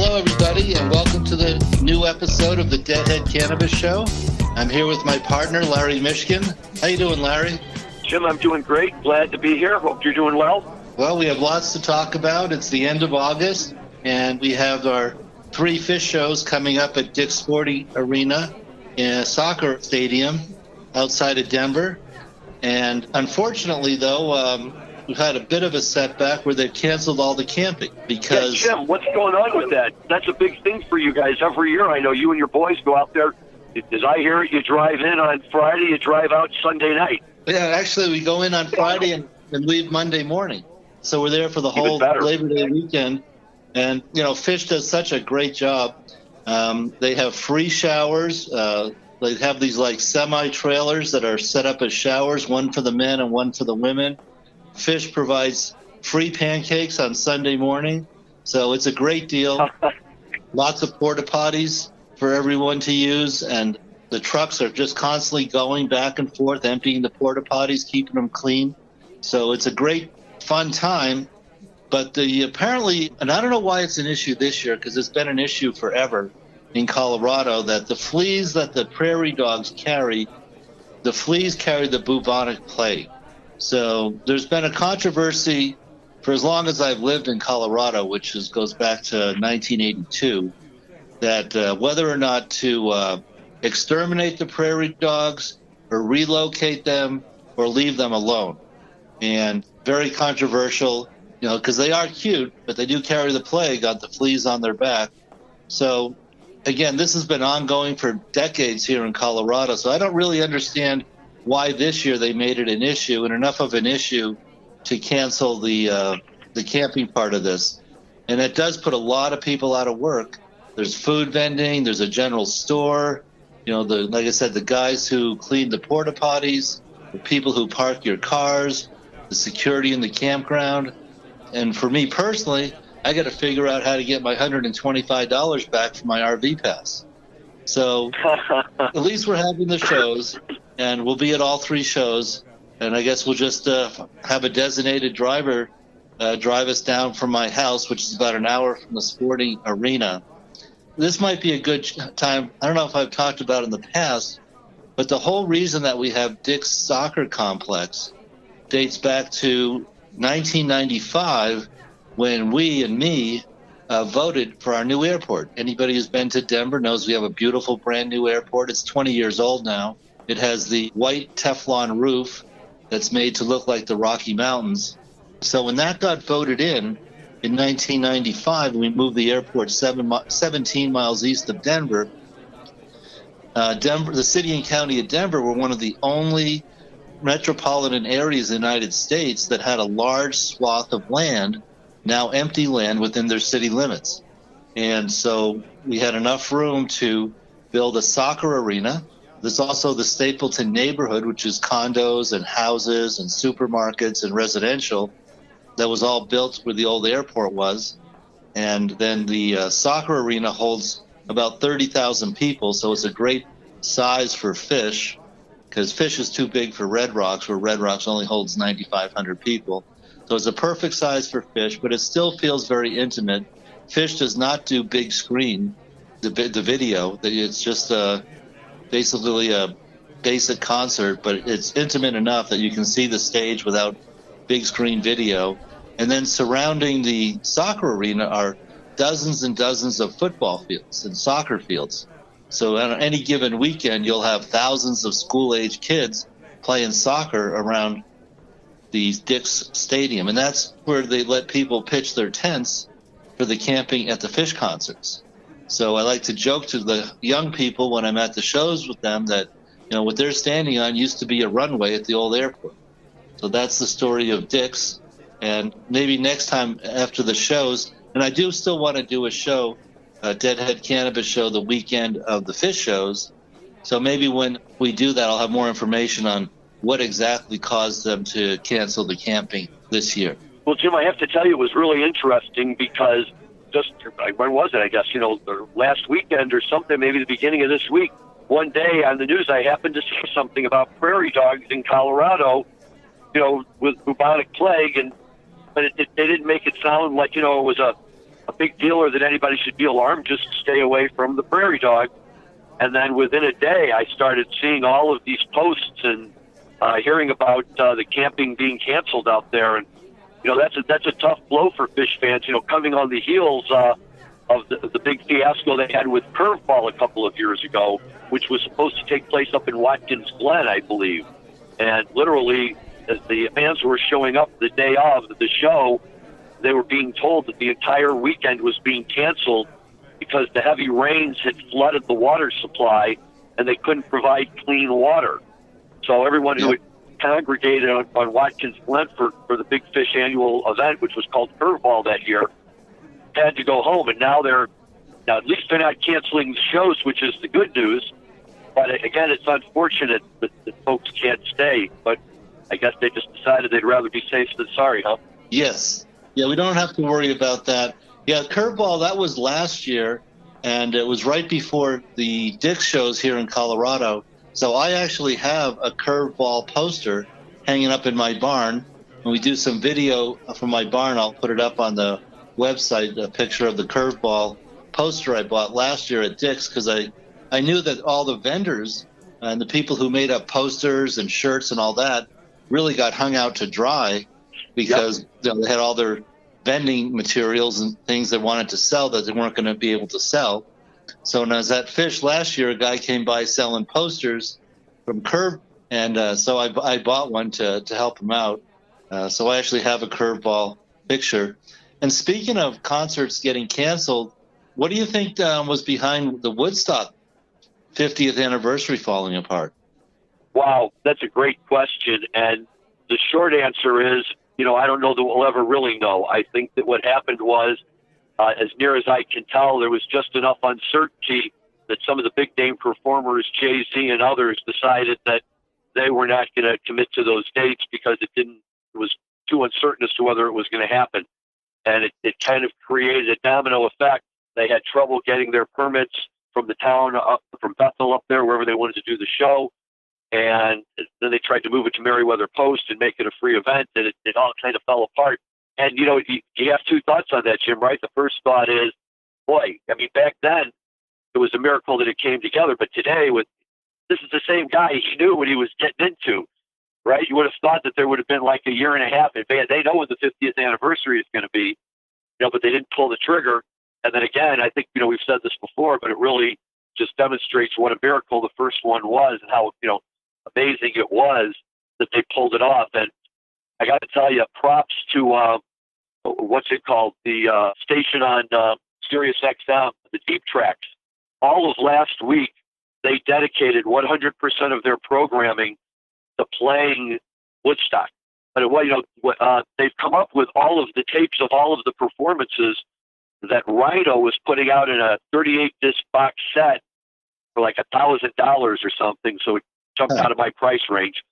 Hello, everybody, and welcome to the new episode of the Deadhead Cannabis Show. I'm here with my partner, Larry Mishkin. How you doing, Larry? Jim, I'm doing great. Glad to be here. Hope you're doing well. Well, we have lots to talk about. It's the end of August, and we have our 3 Phish shows coming up at Dick's Sporting Arena in a soccer stadium outside of Denver. And unfortunately, though, we've had a bit of a setback where they've canceled all the camping because... Yeah, Jim, what's going on with that? That's a big thing for you guys every year. I know you and your boys go out there. As I hear it, you drive in on Friday, you drive out Sunday night. Yeah, actually, we go in on Friday and leave Monday morning. So we're there for the whole Labor Day weekend. And, you know, Phish does such a great job. They have free showers. They have these, like, semi-trailers that are set up as showers, one for the men and one for the women. Phish provides free pancakes on Sunday morning. So it's a great deal. Lots of porta potties for everyone to use. And the trucks are just constantly going back and forth, emptying the porta potties, keeping them clean. So it's a great, fun time. But apparently, and I don't know why it's an issue this year, because it's been an issue forever in Colorado, that the fleas that the prairie dogs carry, the fleas carry the bubonic plague. So there's been a controversy for as long as I've lived in Colorado, which goes back to 1982, that whether or not to exterminate the prairie dogs or relocate them or leave them alone. And very controversial, you know, because they are cute, but they do carry the plague on the fleas on their back. So, again, this has been ongoing for decades here in Colorado, so I don't really understand why this year they made it an issue, and enough of an issue to cancel the camping part of this. And it does put a lot of people out of work. There's food vending, there's a general store, you know, like I said, the guys who clean the porta potties, the people who park your cars, the security in the campground. And for me personally, I got to figure out how to get my $125 back from my RV pass. So at least we're having the shows, and we'll be at all 3 shows. And I guess we'll just have a designated driver drive us down from my house, which is about an hour from the sporting arena. This might be a good time. I don't know if I've talked about it in the past, but the whole reason that we have Dick's Soccer Complex dates back to 1995 when we voted for our new airport. Anybody who's been to Denver knows we have a beautiful brand new airport. It's 20 years old now. It has the white Teflon roof that's made to look like the Rocky Mountains. So when that got voted in 1995, we moved the airport 17 miles east of Denver. The city and county of Denver were one of the only metropolitan areas in the United States that had a large swath of land, now empty land, within their city limits. And so we had enough room to build a soccer arena. There's also the Stapleton neighborhood, which is condos and houses and supermarkets and residential, that was all built where the old airport was. And then the soccer arena holds about 30,000 people, so it's a great size for Phish, because Phish is too big for Red Rocks, where Red Rocks only holds 9,500 people. So it's a perfect size for Phish, but it still feels very intimate. Phish does not do big screen, the video. It's just basically a basic concert, but it's intimate enough that you can see the stage without big screen video. And then surrounding the soccer arena are dozens and dozens of football fields and soccer fields. So on any given weekend, you'll have thousands of school-age kids playing soccer around the Dick's Stadium. And that's where they let people pitch their tents for the camping at the Phish concerts. So I like to joke to the young people when I'm at the shows with them that, you know, what they're standing on used to be a runway at the old airport. So that's the story of Dick's. And maybe next time after the shows, and I do still want to do a show, a Deadhead Cannabis show, the weekend of the Phish shows. So maybe when we do that, I'll have more information on what exactly caused them to cancel the camping this year. Well, Jim, I have to tell you, it was really interesting because just, when was it? I guess, you know, the last weekend or something, maybe the beginning of this week. One day on the news, I happened to see something about prairie dogs in Colorado, you know, with bubonic plague, but they didn't make it sound like, you know, it was a a big deal or that anybody should be alarmed. Just stay away from the prairie dog. And then within a day, I started seeing all of these posts and hearing about the camping being canceled out there. And, that's a tough blow for fish fans, coming on the heels of the big fiasco they had with Curveball a couple of years ago, which was supposed to take place up in Watkins Glen, I believe. And literally, as the fans were showing up the day of the show, they were being told that the entire weekend was being canceled because the heavy rains had flooded the water supply and they couldn't provide clean water. So everyone who had congregated on Watkins Glen for the Big Fish annual event, which was called Curveball that year, had to go home. And now at least they're not canceling the shows, which is the good news. But again, it's unfortunate that folks can't stay. But I guess they just decided they'd rather be safe than sorry, huh? Yes. Yeah, we don't have to worry about that. Yeah, Curveball, that was last year, and it was right before the Dick's shows here in Colorado. So I actually have a Curveball poster hanging up in my barn. When we do some video from my barn, I'll put it up on the website, a picture of the Curveball poster I bought last year at Dick's, because I knew that all the vendors and the people who made up posters and shirts and all that really got hung out to dry because they had all their vending materials and things they wanted to sell that they weren't going to be able to sell. So when I was at Fish last year, a guy came by selling posters from Curve, and so I bought one to help him out. So I actually have a Curveball picture. And speaking of concerts getting canceled, what do you think was behind the Woodstock 50th anniversary falling apart? Wow, that's a great question. And the short answer is, I don't know that we'll ever really know. I think that what happened was, as near as I can tell, there was just enough uncertainty that some of the big name performers, Jay-Z and others, decided that they were not going to commit to those dates because it was too uncertain as to whether it was going to happen. And it kind of created a domino effect. They had trouble getting their permits from the town from Bethel up there, wherever they wanted to do the show. And then they tried to move it to Meriwether Post and make it a free event, and it all kind of fell apart. And, you have two thoughts on that, Jim, right? The first thought is, boy, back then, it was a miracle that it came together. But today, this is the same guy. He knew what he was getting into, right? You would have thought that there would have been like a year and a half. They know when the 50th anniversary is going to be, but they didn't pull the trigger. And then again, I think, we've said this before, but it really just demonstrates what a miracle the first one was and how, amazing it was that they pulled it off. And I got to tell you, props to what's it called, the station on Sirius XM, the Deep Tracks. All of last week, they dedicated 100% of their programming to playing Woodstock. But they've come up with all of the tapes of all of the performances that Rhino was putting out in a 38-disc box set for like $1,000 or something. So it jumped out of my price range.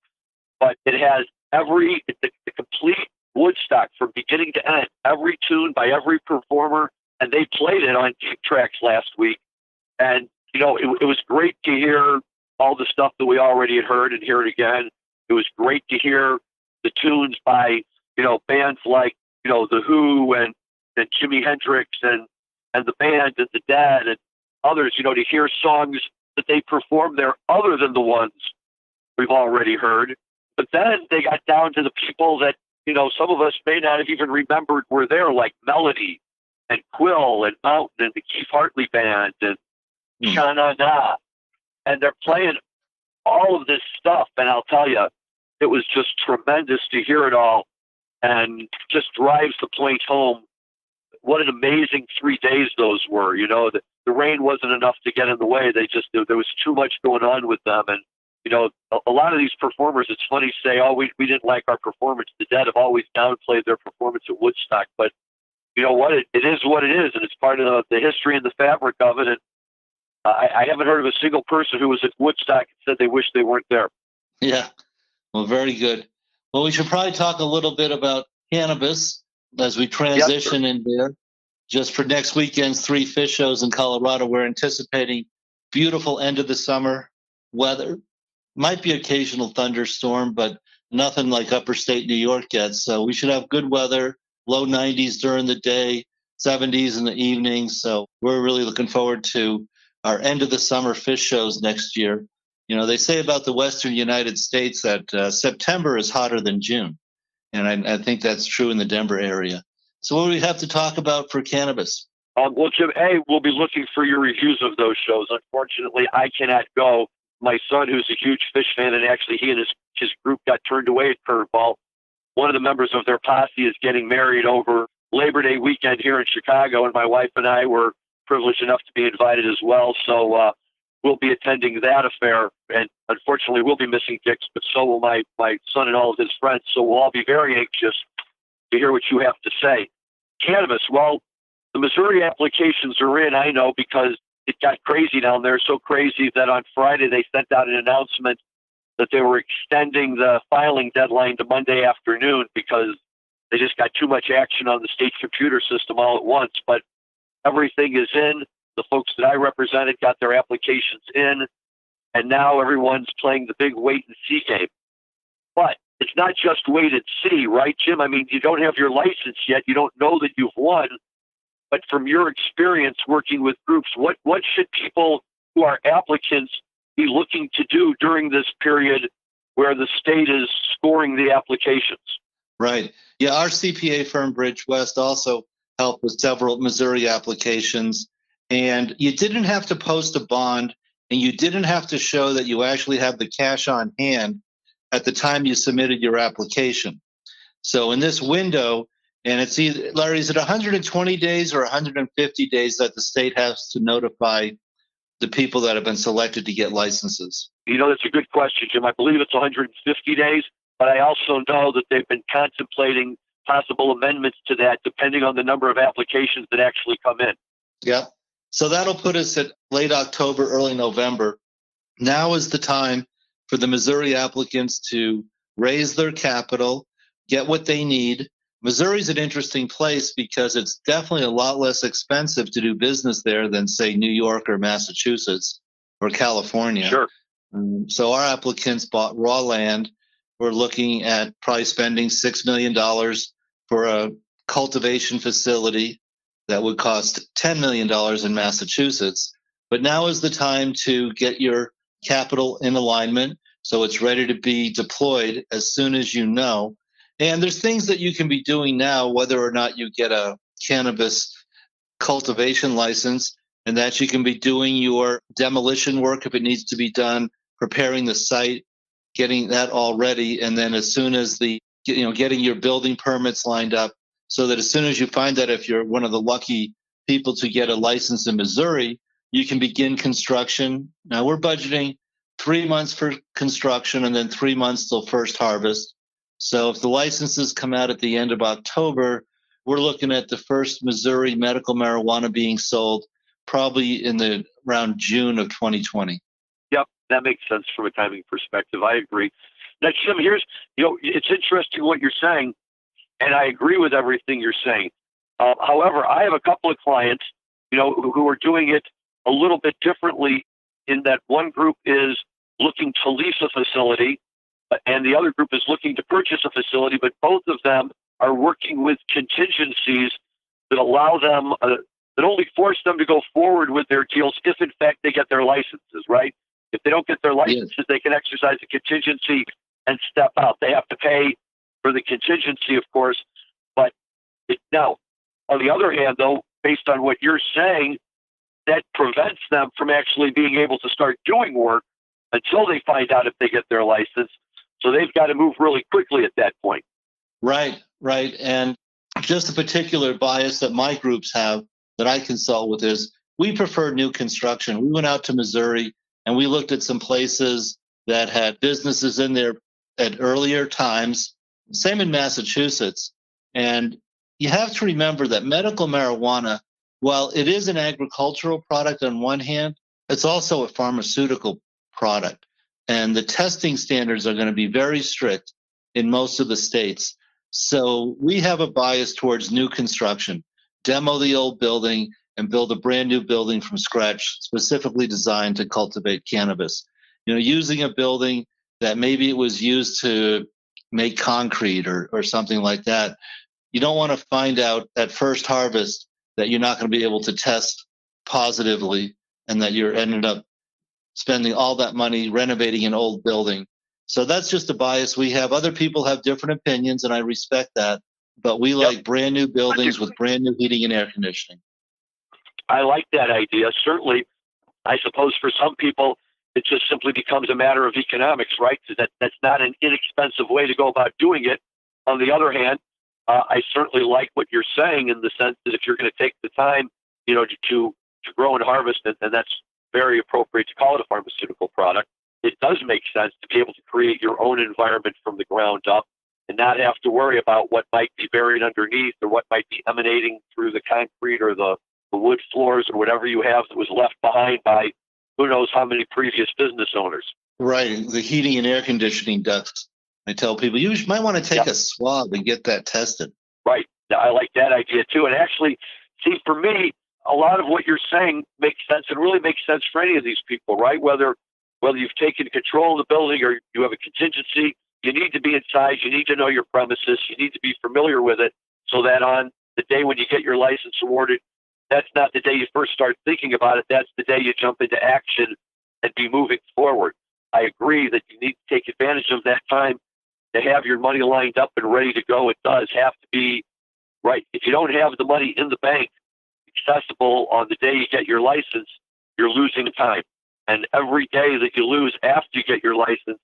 But it has the complete Woodstock from beginning to end, every tune by every performer, and they played it on Deep Tracks last week. And, it was great to hear all the stuff that we already had heard and hear it again. It was great to hear the tunes by, bands like, The Who and Jimi Hendrix and the band and the Dead and others, to hear songs that they performed there other than the ones we've already heard. But then they got down to the people that, some of us may not have even remembered were there, like Melody and Quill and Mountain and the Keith Hartley Band and Sha-Na-Na. And they're playing all of this stuff. And I'll tell you, it was just tremendous to hear it all and just drives the point home. What an amazing 3 days those were. The rain wasn't enough to get in the way. There was too much going on with them. And, a lot of these performers, it's funny to say, we didn't like our performance. The Dead have always downplayed their performance at Woodstock. But you know what? It is what it is, and it's part of the history and the fabric of it. And I haven't heard of a single person who was at Woodstock and said they wish they weren't there. Yeah. Well, very good. Well, we should probably talk a little bit about cannabis as we transition in there. Just for next weekend's 3 Phish shows in Colorado, we're anticipating beautiful end of the summer weather. Might be occasional thunderstorm, but nothing like upper state New York yet. So we should have good weather, low 90s during the day, 70s in the evenings. So we're really looking forward to our end of the summer fish shows next year. You know, they say about the Western United States that September is hotter than June. And I think that's true in the Denver area. So what do we have to talk about for cannabis? Well, Jim, we'll be looking for your reviews of those shows. Unfortunately, I cannot go. My son, who's a huge fish fan, and actually he and his group got turned away at Curveball. One of the members of their posse is getting married over Labor Day weekend here in Chicago, and my wife and I were privileged enough to be invited as well. So we'll be attending that affair, and unfortunately we'll be missing Dick's, but so will my son and all of his friends. So we'll all be very anxious to hear what you have to say. Cannabis, well, the Missouri applications are in, I know, because it got crazy down there, so crazy that on Friday they sent out an announcement that they were extending the filing deadline to Monday afternoon because they just got too much action on the state computer system all at once. But everything is in. The folks that I represented got their applications in, and now everyone's playing the big wait and see game. But it's not just wait and see, right, Jim? I mean, you don't have your license yet. You don't know that you've won. But from your experience working with groups, what should people who are applicants be looking to do during this period where the state is scoring the applications? Right. Yeah, our CPA firm, Bridge West, also helped with several Missouri applications. And you didn't have to post a bond, and you didn't have to show that you actually have the cash on hand at the time you submitted your application. So in this window, and it's either, Larry, is it 120 days or 150 days that the state has to notify the people that have been selected to get licenses? You know, that's a good question, Jim. I believe it's 150 days, but I also know that they've been contemplating possible amendments to that depending on the number of applications that actually come in. Yeah. So that'll put us at late October, early November. Now is the time for the Missouri applicants to raise their capital, get what they need. Missouri's an interesting place because it's definitely a lot less expensive to do business there than, say, New York or Massachusetts or California. Sure. So our applicants bought raw land. We're looking at probably spending $6 million for a cultivation facility that would cost $10 million in Massachusetts. But now is the time to get your capital in alignment so it's ready to be deployed as soon as you know. And there's things that you can be doing now, whether or not you get a cannabis cultivation license, and that you can be doing your demolition work if it needs to be done, preparing the site, getting that all ready, and then as soon as getting your building permits lined up, so that as soon as you find that if you're one of the lucky people to get a license in Missouri, you can begin construction. Now we're budgeting 3 months for construction and then 3 months till first harvest. So if the licenses come out at the end of October, we're looking at the first Missouri medical marijuana being sold probably in around June of 2020. Yep, that makes sense from a timing perspective. I agree. Now, Jim, it's interesting what you're saying, and I agree with everything you're saying. However, I have a couple of clients, who are doing it a little bit differently in that one group is looking to lease a facility and the other group is looking to purchase a facility, but both of them are working with contingencies that allow them, that only force them to go forward with their deals if, in fact, they get their licenses, right? If they don't get their licenses, yes, they can exercise a contingency and step out. They have to pay for the contingency, of course. But now, on the other hand, though, based on what you're saying, that prevents them from actually being able to start doing work until they find out if they get their license. So they've got to move really quickly at that point. Right. And just a particular bias that my groups have that I consult with is we prefer new construction. We went out to Missouri and we looked at some places that had businesses in there at earlier times, same in Massachusetts. And you have to remember that medical marijuana, while it is an agricultural product on one hand, it's also a pharmaceutical product. And the testing standards are going to be very strict in most of the states. So we have a bias towards new construction, demo the old building and build a brand new building from scratch, specifically designed to cultivate cannabis. Using a building that maybe it was used to make concrete or something like that. You don't want to find out at first harvest that you're not going to be able to test positively, and that you're ended up spending all that money renovating an old building. So that's just a bias we have. Other people have different opinions, and I respect that. But we like brand new buildings with brand new heating and air conditioning. I like that idea. Certainly, I suppose for some people, it just simply becomes a matter of economics, right? That's not an inexpensive way to go about doing it. On the other hand, I certainly like what you're saying in the sense that if you're going to take the time, to grow and harvest it, and that's very appropriate to call it a pharmaceutical product, it does make sense to be able to create your own environment from the ground up and not have to worry about what might be buried underneath or what might be emanating through the concrete or the wood floors or whatever you have that was left behind by who knows how many previous business owners. Right. The heating and air conditioning ducts. I tell people, you might want to take a swab and get that tested. Right. I like that idea too. And actually, see, for me, a lot of what you're saying makes sense and really makes sense for any of these people, right? Whether you've taken control of the building or you have a contingency, you need to be inside, you need to know your premises, you need to be familiar with it so that on the day when you get your license awarded, that's not the day you first start thinking about it. That's the day you jump into action and be moving forward. I agree that you need to take advantage of that time to have your money lined up and ready to go. It does have to be right. If you don't have the money in the bank accessible on the day you get your license, you're losing time. And every day that you lose after you get your license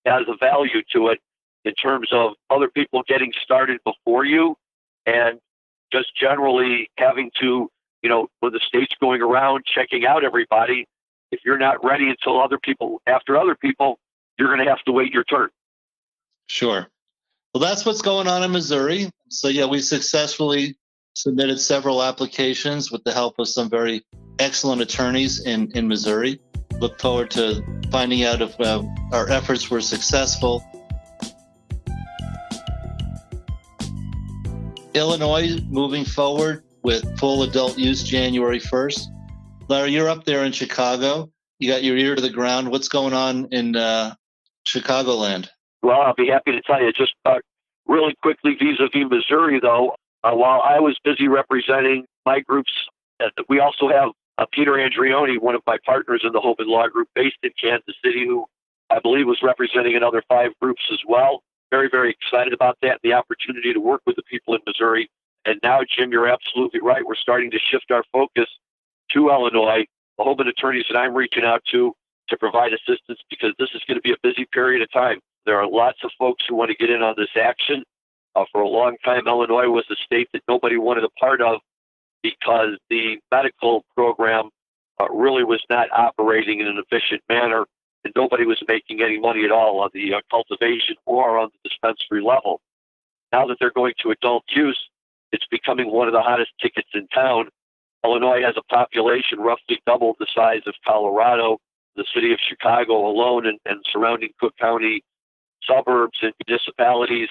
has a value to it in terms of other people getting started before you and just generally having to, when the state's going around checking out everybody, if you're not ready until after other people, you're going to have to wait your turn. Sure. Well, that's what's going on in Missouri. So, we successfully submitted several applications with the help of some very excellent attorneys in Missouri. Look forward to finding out if our efforts were successful. Illinois moving forward with full adult use January 1st. Larry, you're up there in Chicago. You got your ear to the ground. What's going on in Chicagoland? Well, I'll be happy to tell you. Just really quickly vis-a-vis Missouri, though, while I was busy representing my groups, we also have Peter Andrioni, one of my partners in the Hoban Law Group based in Kansas City, who I believe was representing another 5 groups as well. Very, very excited about that, the opportunity to work with the people in Missouri. And now, Jim, you're absolutely right. We're starting to shift our focus to Illinois. The Hoban attorneys that I'm reaching out to provide assistance because this is going to be a busy period of time. There are lots of folks who want to get in on this action. For a long time, Illinois was a state that nobody wanted a part of because the medical program really was not operating in an efficient manner, and nobody was making any money at all on the cultivation or on the dispensary level. Now that they're going to adult use, it's becoming one of the hottest tickets in town. Illinois has a population roughly double the size of Colorado, the city of Chicago alone, and surrounding Cook County suburbs and municipalities,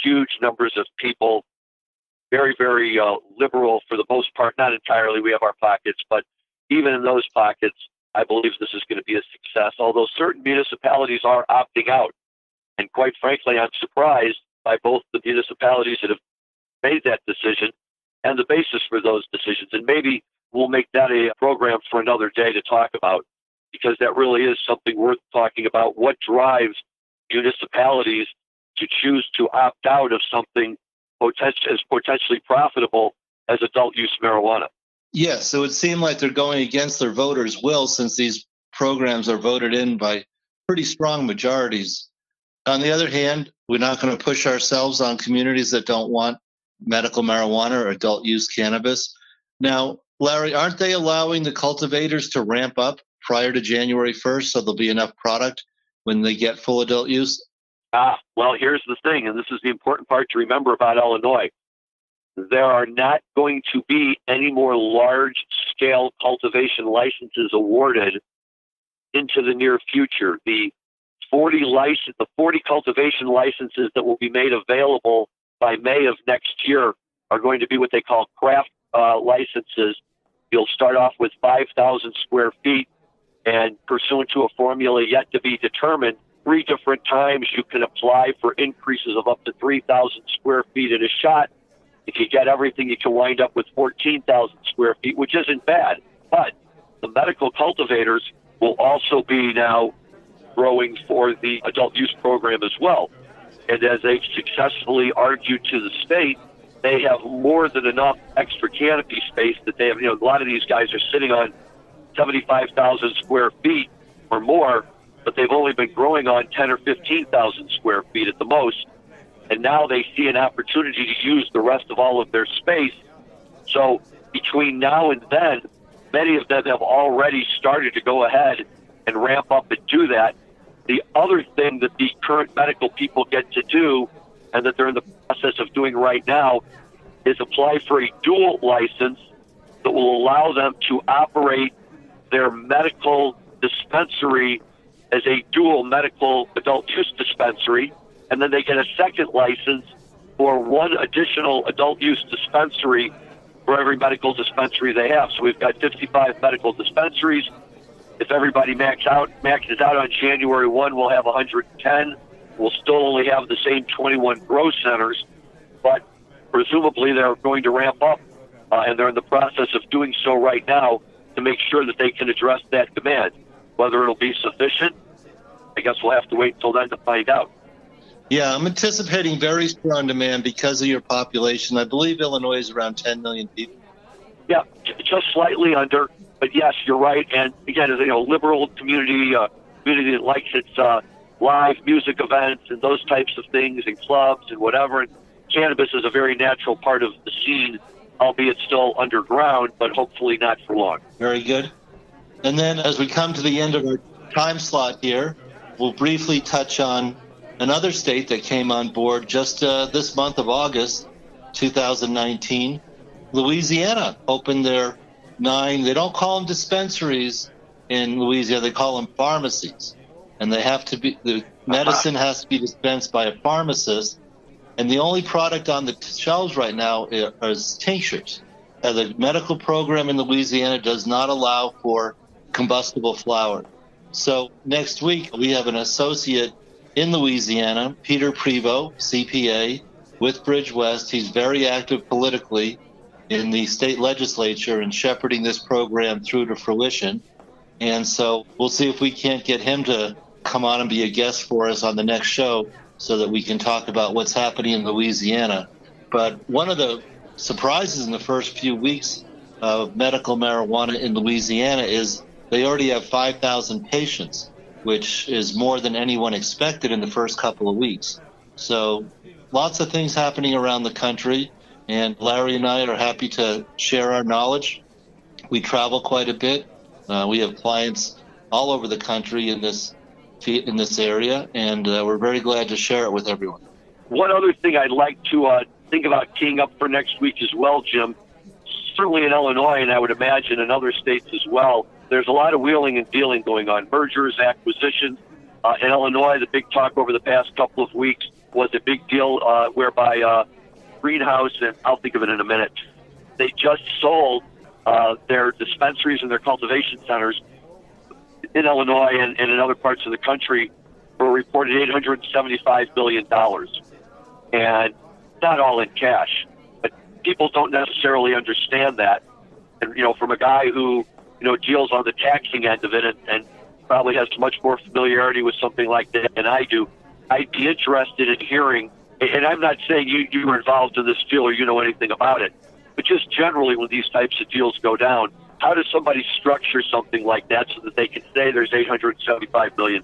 huge numbers of people, very, very liberal for the most part, not entirely. We have our pockets, but even in those pockets, I believe this is going to be a success, although certain municipalities are opting out. And quite frankly, I'm surprised by both the municipalities that have made that decision and the basis for those decisions. And maybe we'll make that a program for another day to talk about, because that really is something worth talking about. What drives municipalities to choose to opt out of something as potentially profitable as adult use marijuana? Yes, so it seemed like they're going against their voters' will since these programs are voted in by pretty strong majorities. On the other hand, we're not going to push ourselves on communities that don't want medical marijuana or adult use cannabis. Now, Larry, aren't they allowing the cultivators to ramp up prior to January 1st so there'll be enough product when they get full adult use? Well, here's the thing, and this is the important part to remember about Illinois. There are not going to be any more large-scale cultivation licenses awarded into the near future. The 40 cultivation licenses that will be made available by May of next year are going to be what they call craft licenses. You'll start off with 5,000 square feet, and pursuant to a formula yet to be determined, 3 different times you can apply for increases of up to 3,000 square feet in a shot. If you get everything, you can wind up with 14,000 square feet, which isn't bad. But the medical cultivators will also be now growing for the adult use program as well. And as they've successfully argued to the state, they have more than enough extra canopy space that they have. A lot of these guys are sitting on 75,000 square feet or more, but they've only been growing on 10 or 15,000 square feet at the most. And now they see an opportunity to use the rest of all of their space. So between now and then, many of them have already started to go ahead and ramp up and do that. The other thing that the current medical people get to do, and that they're in the process of doing right now, is apply for a dual license that will allow them to operate their medical dispensary as a dual medical adult use dispensary, and then they get a second license for one additional adult use dispensary for every medical dispensary they have. So we've got 55 medical dispensaries. If everybody maxes out on January 1, we'll have 110. We'll still only have the same 21 grow centers, but presumably they're going to ramp up, and they're in the process of doing so right now to make sure that they can address that demand. Whether it'll be sufficient, I guess we'll have to wait until then to find out. Yeah, I'm anticipating very strong demand because of your population. I believe Illinois is around 10 million people. Yeah, just slightly under, but yes, you're right. And again, as liberal community that likes its live music events and those types of things and clubs and whatever. And cannabis is a very natural part of the scene, albeit still underground, but hopefully not for long. Very good. And then as we come to the end of our time slot here, we'll briefly touch on another state that came on board just this month of August 2019. Louisiana opened their 9, they don't call them dispensaries in Louisiana, they call them pharmacies. And they have to be, the medicine has to be dispensed by a pharmacist. And the only product on the shelves right now is tinctures. The medical program in Louisiana does not allow for combustible flower. So next week, we have an associate in Louisiana, Peter Prevost, CPA, with Bridge West. He's very active politically in the state legislature and shepherding this program through to fruition. And so we'll see if we can't get him to come on and be a guest for us on the next show so that we can talk about what's happening in Louisiana. But one of the surprises in the first few weeks of medical marijuana in Louisiana is they already have 5,000 patients, which is more than anyone expected in the first couple of weeks. So lots of things happening around the country, and Larry and I are happy to share our knowledge. We travel quite a bit. We have clients all over the country in this area, and we're very glad to share it with everyone. One other thing I'd like to think about teeing up for next week as well, Jim, certainly in Illinois, and I would imagine in other states as well, there's a lot of wheeling and dealing going on, mergers, acquisitions. In Illinois, the big talk over the past couple of weeks was a big deal whereby Greenhouse, and I'll think of it in a minute, they just sold their dispensaries and their cultivation centers in Illinois and in other parts of the country for a reported $875 billion. And not all in cash, but people don't necessarily understand that. And, from a guy who, deals on the taxing end of it and probably has much more familiarity with something like that than I do, I'd be interested in hearing, and I'm not saying you were involved in this deal or you know anything about it, but just generally when these types of deals go down, how does somebody structure something like that so that they can say there's $875 billion?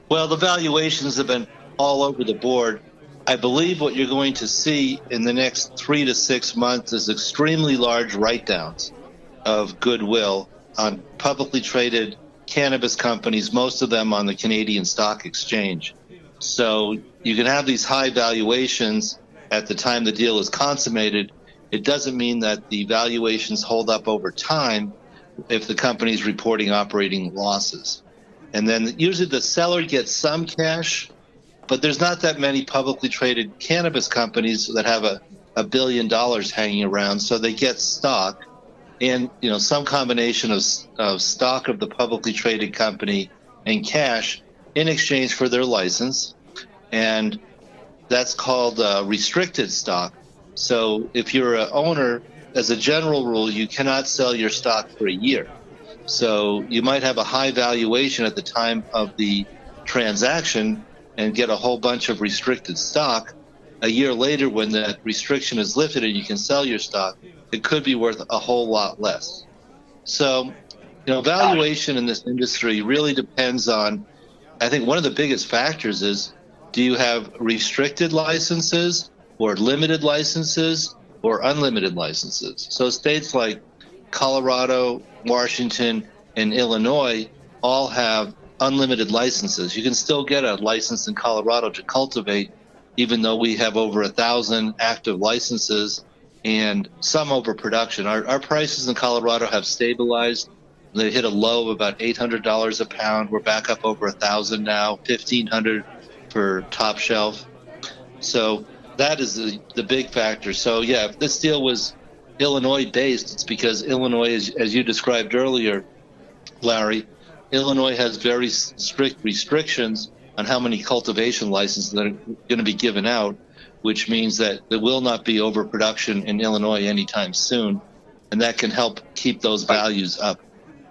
Well, the valuations have been all over the board. I believe what you're going to see in the next 3 to 6 months is extremely large write-downs of goodwill on publicly traded cannabis companies, most of them on the Canadian Stock Exchange. So you can have these high valuations at the time the deal is consummated. It doesn't mean that the valuations hold up over time if the company's reporting operating losses. And then usually the seller gets some cash, but there's not that many publicly traded cannabis companies that have $1 billion hanging around, so they get stock and some combination of stock of the publicly traded company and cash in exchange for their license, and that's called restricted stock. So if you're an owner, as a general rule, you cannot sell your stock for a year. So you might have a high valuation at the time of the transaction and get a whole bunch of restricted stock. A year later, when that restriction is lifted and you can sell your stock, it could be worth a whole lot less. So, valuation in this industry really depends on, I think one of the biggest factors is, do you have restricted licenses or limited licenses or unlimited licenses? So states like Colorado, Washington, and Illinois all have unlimited licenses. You can still get a license in Colorado to cultivate, even though we have over 1,000 active licenses and some overproduction. Our prices in Colorado have stabilized. They hit a low of about $800 a pound. We're back up over 1,000 now, $1,500 for top shelf. So that is the big factor. So yeah, if this deal was Illinois based, it's because Illinois, as you described earlier, Larry, Illinois has very strict restrictions on how many cultivation licenses that are going to be given out, which means that there will not be overproduction in Illinois anytime soon, and that can help keep those values up.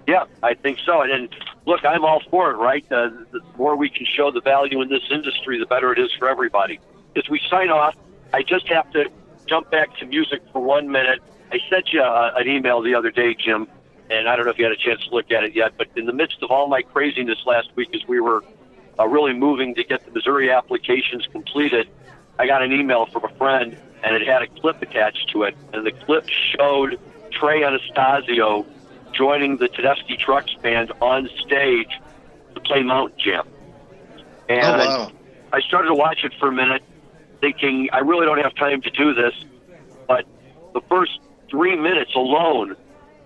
Yeah, I think so. And look, I'm all for it, right? The more we can show the value in this industry, the better it is for everybody. As we sign off, I just have to jump back to music for 1 minute. I sent you an email the other day, Jim, and I don't know if you had a chance to look at it yet, but in the midst of all my craziness last week as we were really moving to get the Missouri applications completed, I got an email from a friend, and it had a clip attached to it, and the clip showed Trey Anastasio joining the Tedeschi Trucks Band on stage to play Mountain Jam. And I started to watch it for a minute, thinking, I really don't have time to do this, but the first 3 minutes alone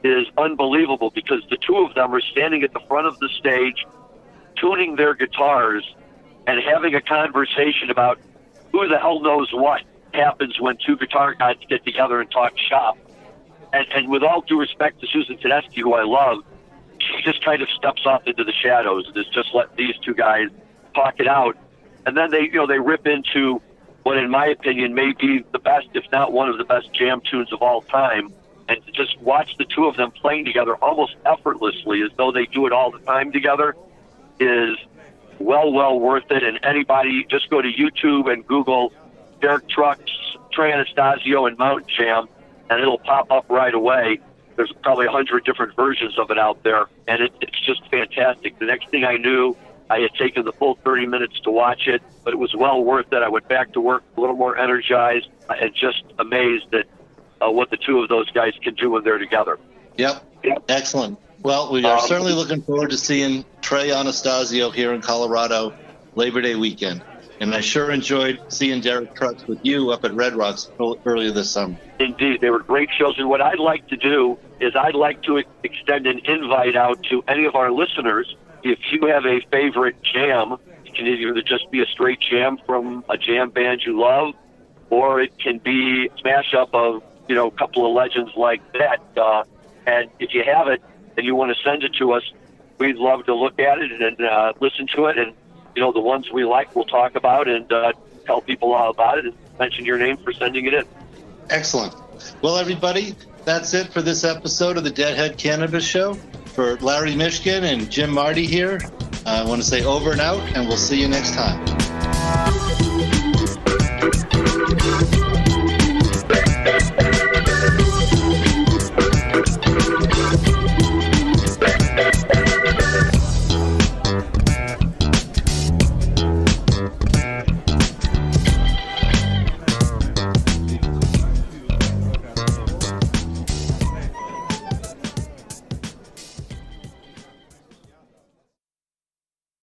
is unbelievable because the two of them are standing at the front of the stage, tuning their guitars and having a conversation about who the hell knows what happens when two guitar guys get together and talk shop. And with all due respect to Susan Tedeschi, who I love, she just kind of steps off into the shadows and is just let these two guys talk it out. And then they rip into what, in my opinion, may be the best, if not one of the best jam tunes of all time. And to just watch the two of them playing together almost effortlessly, as though they do it all the time together, is well worth it. And anybody, just go to YouTube and Google Derek Trucks, Trey Anastasio, and Mountain Jam, and it'll pop up right away. There's probably 100 different versions of it out there, and it's just fantastic. The next thing I knew, I had taken the full 30 minutes to watch it, but it was well worth it. I went back to work a little more energized and just amazed at what the two of those guys can do when they're together. Yep. Excellent. Well, we are certainly looking forward to seeing Trey Anastasio here in Colorado Labor Day weekend. And I sure enjoyed seeing Derek Trucks with you up at Red Rocks earlier this summer. Indeed, they were great shows. And what I'd like to do is I'd like to extend an invite out to any of our listeners. If you have a favorite jam, it can either just be a straight jam from a jam band you love, or it can be a smash-up of, a couple of legends like that. And if you have it and you want to send it to us, we'd love to look at it and listen to it. And the ones we like, we'll talk about and tell people all about it and mention your name for sending it in. Excellent. Well, everybody, that's it for this episode of the Deadhead Cannabis Show. For Larry Mishkin and Jim Marty here, I want to say over and out, and we'll see you next time.